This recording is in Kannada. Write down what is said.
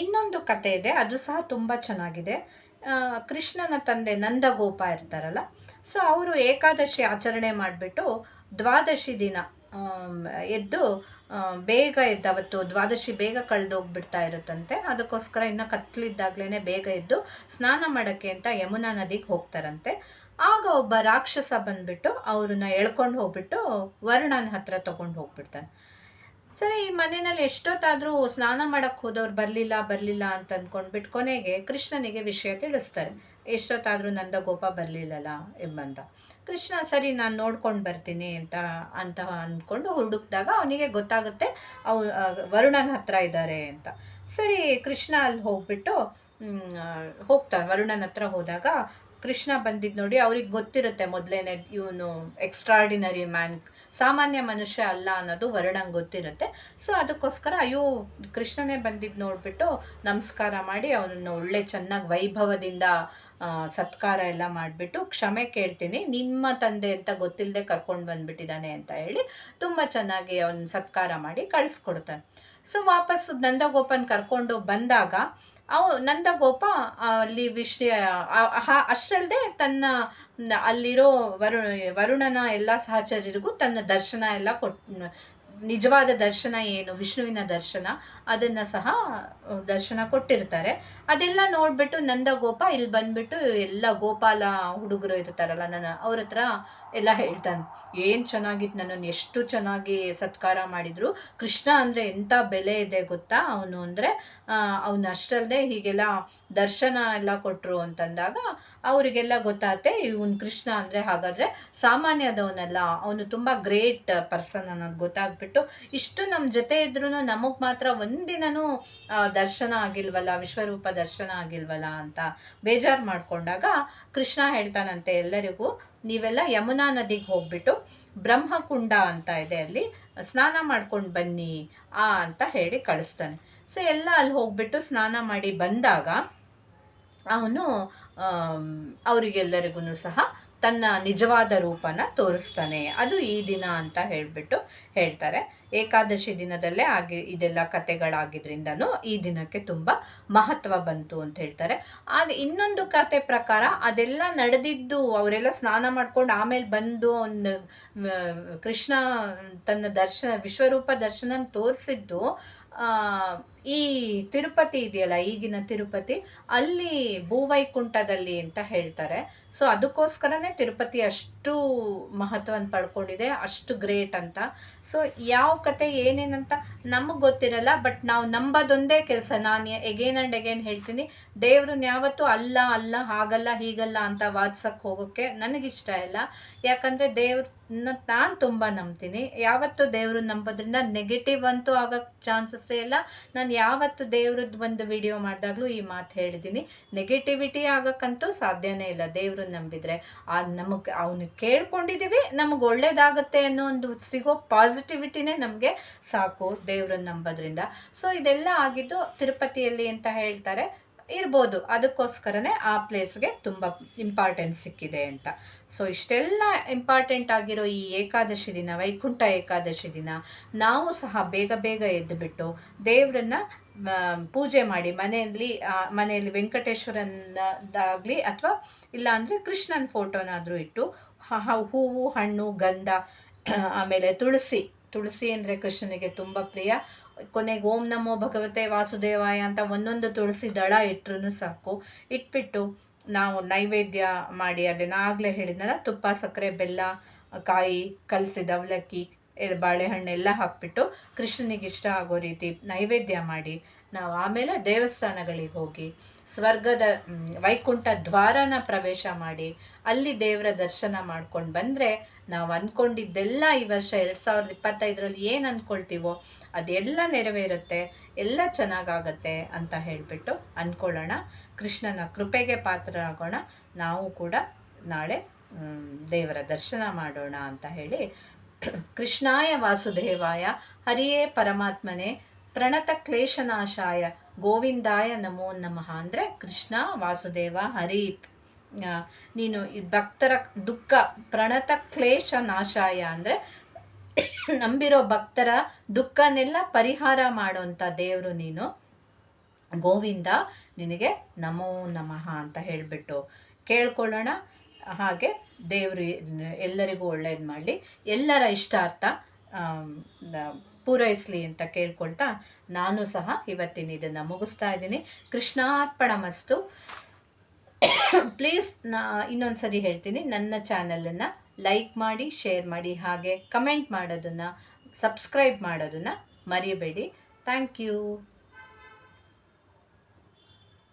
ಇನ್ನೊಂದು ಕತೆ ಇದೆ, ಅದು ಸಹ ತುಂಬ ಚೆನ್ನಾಗಿದೆ. ಕೃಷ್ಣನ ತಂದೆ ನಂದಗೋಪ ಇರ್ತಾರಲ್ಲ, ಸೊ ಅವರು ಏಕಾದಶಿ ಆಚರಣೆ ಮಾಡಿಬಿಟ್ಟು ದ್ವಾದಶಿ ದಿನ ಆಮ್, ಎದ್ದು ಬೇಗ ಎದ್ದು, ಅವತ್ತು ದ್ವಾದಶಿ ಬೇಗ ಕಳೆದೋಗ್ಬಿಡ್ತಾ ಇರುತ್ತಂತೆ. ಅದಕ್ಕೋಸ್ಕರ ಇನ್ನು ಕತ್ಲಿದ್ದಾಗ್ಲೇ ಬೇಗ ಎದ್ದು ಸ್ನಾನ ಮಾಡೋಕ್ಕೆ ಅಂತ ಯಮುನಾ ನದಿಗೆ ಹೋಗ್ತಾರಂತೆ. ಆಗ ಒಬ್ಬ ರಾಕ್ಷಸ ಬಂದ್ಬಿಟ್ಟು ಅವ್ರನ್ನ ಎಳ್ಕೊಂಡು ಹೋಗ್ಬಿಟ್ಟು ವರುಣನ ಹತ್ರ ತಗೊಂಡು ಹೋಗ್ಬಿಡ್ತಾನೆ. ಸರಿ, ಈ ಮನೆಯಲ್ಲಿ ಎಷ್ಟೊತ್ತಾದರೂ ಸ್ನಾನ ಮಾಡಕ್ಕೆ ಹೋದವ್ರು ಬರಲಿಲ್ಲ ಅಂತ ಅಂದ್ಕೊಂಡ್ಬಿಟ್ಟು ಕೊನೆಗೆ ಕೃಷ್ಣನಿಗೆ ವಿಷಯ ತಿಳಿಸ್ತಾರೆ. ಎಷ್ಟೊತ್ತಾದರೂ ನಂದಗೋಪ ಬರಲಿಲ್ಲಲ್ಲ ಎಂಬಂತ. ಕೃಷ್ಣ ಸರಿ ನಾನು ನೋಡ್ಕೊಂಡು ಬರ್ತೀನಿ ಅಂತ ಅಂತ ಅಂದ್ಕೊಂಡು ಹುಡುಕಿದಾಗ ಅವನಿಗೆ ಗೊತ್ತಾಗುತ್ತೆ ಅವು ವರುಣನ ಹತ್ರ ಇದ್ದಾರೆ ಅಂತ. ಸರಿ, ಕೃಷ್ಣ ಅಲ್ಲಿ ಹೋಗ್ಬಿಟ್ಟು ಹೋಗ್ತಾನೆ. ವರುಣನ ಹತ್ರ ಹೋದಾಗ ಕೃಷ್ಣ ಬಂದಿದ್ದು ನೋಡಿ ಅವ್ರಿಗೆ ಗೊತ್ತಿರುತ್ತೆ ಮೊದಲೇನೆ ಇವನು ಎಕ್ಸ್ಟ್ರಾರ್ಡಿನರಿ ಮ್ಯಾನ್, ಸಾಮಾನ್ಯ ಮನುಷ್ಯ ಅಲ್ಲ ಅನ್ನೋದು ವರುಣಂಗೆ ಗೊತ್ತಿರುತ್ತೆ. ಸೊ ಅದಕ್ಕೋಸ್ಕರ ಅಯ್ಯೋ ಕೃಷ್ಣನೇ ಬಂದಿದ್ದು ನೋಡಿಬಿಟ್ಟು ನಮಸ್ಕಾರ ಮಾಡಿ ಅವನನ್ನು ಒಳ್ಳೆ ಚೆನ್ನಾಗಿ ವೈಭವದಿಂದ ಸತ್ಕಾರ ಎಲ್ಲ ಮಾಡಿಬಿಟ್ಟು ಕ್ಷಮೆ ಕೇಳ್ತೀನಿ, ನಿಮ್ಮ ತಂದೆ ಅಂತ ಗೊತ್ತಿಲ್ಲದೆ ಕರ್ಕೊಂಡು ಬಂದುಬಿಟ್ಟಿದ್ದಾನೆ ಅಂತ ಹೇಳಿ ತುಂಬ ಚೆನ್ನಾಗಿ ಅವನ ಸತ್ಕಾರ ಮಾಡಿ ಕಳಿಸ್ಕೊಡ್ತಾನೆ. ಸೊ ವಾಪಸ್ಸು ನಂದಗೋಪನ್ ಕರ್ಕೊಂಡು ಬಂದಾಗ ನಂದಗೋಪ ಅಲ್ಲಿ ವಿಷಯ ಅಷ್ಟಲ್ಲದೆ ತನ್ನ ಅಲ್ಲಿರೋ ವರುಣನ ಎಲ್ಲ ಸಹಚರರಿಗೂ ತನ್ನ ದರ್ಶನ ಎಲ್ಲ ನಿಜವಾದ ದರ್ಶನ ಏನು ವಿಷ್ಣುವಿನ ದರ್ಶನ ಅದನ್ನು ಸಹ ದರ್ಶನ ಕೊಟ್ಟಿರ್ತಾರೆ. ಅದೆಲ್ಲ ನೋಡಿಬಿಟ್ಟು ನಂದಗೋಪ ಇಲ್ಲಿ ಬಂದ್ಬಿಟ್ಟು ಎಲ್ಲ ಗೋಪಾಲ ಹುಡುಗರು ಇರ್ತಾರಲ್ಲ ಅವ್ರ ಹತ್ರ ಎಲ್ಲ ಹೇಳ್ತಾನೆ, ಏನು ಚೆನ್ನಾಗಿತ್ತು, ನನ್ನನ್ನು ಎಷ್ಟು ಚೆನ್ನಾಗಿ ಸತ್ಕಾರ ಮಾಡಿದರು, ಕೃಷ್ಣ ಅಂದರೆ ಎಂಥ ಬೆಲೆ ಇದೆ ಗೊತ್ತಾ ಅವನು ಅಂದರೆ, ಅವನು ಅಷ್ಟಲ್ಲದೆ ಹೀಗೆಲ್ಲ ದರ್ಶನ ಎಲ್ಲ ಕೊಟ್ಟರು ಅಂತಂದಾಗ ಅವರಿಗೆಲ್ಲ ಗೊತ್ತಾಗುತ್ತೆ ಇವನು ಕೃಷ್ಣ ಅಂದರೆ ಹಾಗಾದರೆ ಸಾಮಾನ್ಯದವನಲ್ಲ, ಅವನು ತುಂಬ ಗ್ರೇಟ್ ಪರ್ಸನ್ ಅನ್ನೋದು ಗೊತ್ತಾಗ್ಬಿಟ್ಟು ಇಷ್ಟು ನಮ್ಮ ಜೊತೆ ಇದ್ರೂ ನಮಗೆ ಮಾತ್ರ ಒಂದಿನೂ ದರ್ಶನ ಆಗಿಲ್ವಲ್ಲ, ವಿಶ್ವರೂಪ ದರ್ಶನ ಆಗಿಲ್ವಲ್ಲ ಅಂತ ಬೇಜಾರು ಮಾಡಿಕೊಂಡಾಗ ಕೃಷ್ಣ ಹೇಳ್ತಾನಂತೆ ಎಲ್ಲರಿಗೂ, ನೀವೆಲ್ಲ ಯಮುನಾ ನದಿಗೆ ಹೋಗ್ಬಿಟ್ಟು ಬ್ರಹ್ಮಕುಂಡ ಅಂತ ಇದೆ, ಅಲ್ಲಿ ಸ್ನಾನ ಮಾಡ್ಕೊಂಡು ಬನ್ನಿ ಅಂತ ಹೇಳಿ ಕಳಿಸ್ತಾನೆ. ಸೊ ಎಲ್ಲ ಅಲ್ಲಿ ಹೋಗ್ಬಿಟ್ಟು ಸ್ನಾನ ಮಾಡಿ ಬಂದಾಗ ಅವನು ಅವರಿಗೆಲ್ಲರಿಗೂ ಸಹ ತನ್ನ ನಿಜವಾದ ರೂಪನ ತೋರಿಸ್ತಾನೆ. ಅದು ಈ ದಿನ ಅಂತ ಹೇಳಿಬಿಟ್ಟು ಹೇಳ್ತಾರೆ. ಏಕಾದಶಿ ದಿನದಲ್ಲೇ ಇದೆಲ್ಲ ಕತೆಗಳಾಗಿದ್ರಿಂದನೂ ಈ ದಿನಕ್ಕೆ ತುಂಬ ಮಹತ್ವ ಬಂತು ಅಂತ ಹೇಳ್ತಾರೆ. ಆದರೆ ಇನ್ನೊಂದು ಕತೆ ಪ್ರಕಾರ ಅದೆಲ್ಲ ನಡೆದಿದ್ದು ಅವರೆಲ್ಲ ಸ್ನಾನ ಮಾಡ್ಕೊಂಡು ಆಮೇಲೆ ಬಂದು ಒಂದು ಕೃಷ್ಣ ತನ್ನ ವಿಶ್ವರೂಪ ದರ್ಶನ ತೋರಿಸಿದ್ದು ಈ ತಿರುಪತಿ ಇದೆಯಲ್ಲ, ಈಗಿನ ತಿರುಪತಿ, ಅಲ್ಲಿ ಭೂವೈಕುಂಠದಲ್ಲಿ ಅಂತ ಹೇಳ್ತಾರೆ. ಸೊ ಅದಕ್ಕೋಸ್ಕರನೇ ತಿರುಪತಿ ಅಷ್ಟು ಮಹತ್ವನ ಪಡ್ಕೊಂಡಿದೆ, ಅಷ್ಟು ಗ್ರೇಟ್ ಅಂತ. ಸೊ ಯಾವ ಕತೆ ಏನೇನಂತ ನಮಗೆ ಗೊತ್ತಿರಲ್ಲ, ಬಟ್ ನಾವು ನಂಬೋದೊಂದೇ ಕೆಲಸ. ನಾನು ಎಗೇನ್ ಆ್ಯಂಡ್ ಎಗೇನ್ ಹೇಳ್ತೀನಿ, ದೇವ್ರನ್ನ ಯಾವತ್ತೂ ಅಲ್ಲ ಅಲ್ಲ ಹಾಗಲ್ಲ ಹೀಗಲ್ಲ ಅಂತ ವಾದಿಸೋಕ್ಕೆ ಹೋಗೋಕ್ಕೆ ನನಗಿಷ್ಟ ಇಲ್ಲ. ಯಾಕಂದರೆ ದೇವ್ರನ್ನ ನಾನು ತುಂಬ ನಂಬ್ತೀನಿ. ಯಾವತ್ತೂ ದೇವ್ರನ್ನ ನಂಬೋದ್ರಿಂದ ನೆಗೆಟಿವ್ ಅಂತೂ ಆಗೋಕ್ಕೆ ಚಾನ್ಸಸ್ಸೇ ಇಲ್ಲ. ನಾನು ಯಾವತ್ತು ದೇವ್ರದ್ದು ಒಂದು ವಿಡಿಯೋ ಮಾಡಿದಾಗಲೂ ಈ ಮಾತು ಹೇಳಿದ್ದೀನಿ, ನೆಗೆಟಿವಿಟಿ ಆಗೋಕ್ಕಂತೂ ಸಾಧ್ಯನೇ ಇಲ್ಲ ದೇವ್ರನ್ನ ನಂಬಿದರೆ. ನಮಗೆ ಅವನು ಕೇಳ್ಕೊಂಡಿದ್ದೀವಿ, ನಮಗೆ ಒಳ್ಳೇದಾಗುತ್ತೆ ಅನ್ನೋ ಒಂದು ಸಿಗೋ ಪಾಸಿಟಿವಿಟಿನೇ ನಮಗೆ ಸಾಕು ದೇವ್ರನ್ನ ನಂಬೋದ್ರಿಂದ. ಸೊ ಇದೆಲ್ಲ ಆಗಿದ್ದು ತಿರುಪತಿಯಲ್ಲಿ ಅಂತ ಹೇಳ್ತಾರೆ. ಇರ್ಬೋದು, ಅದಕ್ಕೋಸ್ಕರನೇ ಆ ಪ್ಲೇಸ್ಗೆ ತುಂಬ ಇಂಪಾರ್ಟೆನ್ಸ್ ಸಿಕ್ಕಿದೆ ಅಂತ. ಸೊ ಇಷ್ಟೆಲ್ಲ ಇಂಪಾರ್ಟೆಂಟ್ ಆಗಿರೋ ಈ ಏಕಾದಶಿ ದಿನ, ವೈಕುಂಠ ಏಕಾದಶಿ ದಿನ, ನಾವು ಸಹ ಬೇಗ ಬೇಗ ಎದ್ದುಬಿಟ್ಟು ದೇವರನ್ನ ಪೂಜೆ ಮಾಡಿ ಮನೆಯಲ್ಲಿ ವೆಂಕಟೇಶ್ವರನದಾಗಲಿ ಅಥವಾ ಇಲ್ಲಾಂದರೆ ಕೃಷ್ಣನ ಫೋಟೋನಾದರೂ ಇಟ್ಟು ಹೂವು ಹಣ್ಣು ಗಂಧ ಆಮೇಲೆ ತುಳಸಿ ಅಂದರೆ ಕೃಷ್ಣನಿಗೆ ತುಂಬ ಪ್ರಿಯ. ಕೊನೆಗೆ ಓಂ ನಮೋ ಭಗವತೆ ವಾಸುದೇವಾಯ ಅಂತ ಒಂದೊಂದು ತುಳಸಿ ದಳ ಇಟ್ಟರೂ ಸಾಕು. ಇಟ್ಬಿಟ್ಟು ನಾವು ನೈವೇದ್ಯ ಮಾಡಿ, ಅದನ್ನು ಆಗಲೇ ಹೇಳಿದ್ನಲ್ಲ, ತುಪ್ಪ ಸಕ್ಕರೆ ಬೆಲ್ಲ ಕಾಯಿ ಕಲಸಿದ ಅವಲಕ್ಕಿ ಬಾಳೆಹಣ್ಣೆಲ್ಲ ಹಾಕ್ಬಿಟ್ಟು ಕೃಷ್ಣನಿಗೆ ಇಷ್ಟ ಆಗೋ ರೀತಿ ನೈವೇದ್ಯ ಮಾಡಿ ನಾವು ಆಮೇಲೆ ದೇವಸ್ಥಾನಗಳಿಗೆ ಹೋಗಿ ಸ್ವರ್ಗದ ವೈಕುಂಠ ದ್ವಾರನ ಪ್ರವೇಶ ಮಾಡಿ ಅಲ್ಲಿ ದೇವರ ದರ್ಶನ ಮಾಡ್ಕೊಂಡು ಬಂದರೆ ನಾವು ಅಂದ್ಕೊಂಡಿದ್ದೆಲ್ಲ ಈ ವರ್ಷ 2025ರಲ್ಲಿ ಏನು ಅಂದ್ಕೊಳ್ತೀವೋ ಅದೆಲ್ಲ ನೆರವೇರುತ್ತೆ, ಎಲ್ಲ ಚೆನ್ನಾಗಾಗತ್ತೆ ಅಂತ ಹೇಳಿಬಿಟ್ಟು ಅಂದ್ಕೊಳ್ಳೋಣ. ಕೃಷ್ಣನ ಕೃಪೆಗೆ ಪಾತ್ರರಾಗೋಣ. ನಾವು ಕೂಡ ನಾಳೆ ದೇವರ ದರ್ಶನ ಮಾಡೋಣ ಅಂತ ಹೇಳಿ, ಕೃಷ್ಣಾಯ ವಾಸುದೇವಾಯ ಹರಿಯೇ ಪರಮಾತ್ಮನೇ ಪ್ರಣತ ಕ್ಲೇಶನಾಶಾಯ ಗೋವಿಂದಾಯ ನಮೋ ನಮಃ ಅಂದರೆ ಕೃಷ್ಣ ವಾಸುದೇವ ಹರಿ, ನೀನು ಈ ಭಕ್ತರ ದುಃಖ ಪ್ರಣತ ಕ್ಲೇಶ ನಾಶಾಯ ಅಂದರೆ ನಂಬಿರೋ ಭಕ್ತರ ದುಃಖನೆಲ್ಲ ಪರಿಹಾರ ಮಾಡೋಂಥ ದೇವರು ನೀನು. ಗೋವಿಂದ ನಿನಗೆ ನಮೋ ನಮಃ ಅಂತ ಹೇಳಿಬಿಟ್ಟು ಕೇಳ್ಕೊಳ್ಳೋಣ. ಹಾಗೆ ದೇವರು ಎಲ್ಲರಿಗೂ ಒಳ್ಳೇದು ಮಾಡಲಿ, ಎಲ್ಲರ ಇಷ್ಟಾರ್ಥ ಪೂರೈಸಲಿ ಅಂತ ಕೇಳ್ಕೊಳ್ತಾ ನಾನು ಸಹ ಇವತ್ತಿನ ಇದನ್ನು ಮುಗಿಸ್ತಾ ಇದ್ದೀನಿ. ಕೃಷ್ಣಾರ್ಪಣ ಮಸ್ತು. ಪ್ಲೀಸ್ ಇನ್ನೊಂದು ಸರಿ ಹೇಳ್ತೀನಿ, ನನ್ನ ಚಾನಲನ್ನು ಲೈಕ್ ಮಾಡಿ, ಶೇರ್ ಮಾಡಿ, ಹಾಗೆ ಕಮೆಂಟ್ ಮಾಡೋದನ್ನು, ಸಬ್ಸ್ಕ್ರೈಬ್ ಮಾಡೋದನ್ನು ಮರಿಬೇಡಿ. Thank you.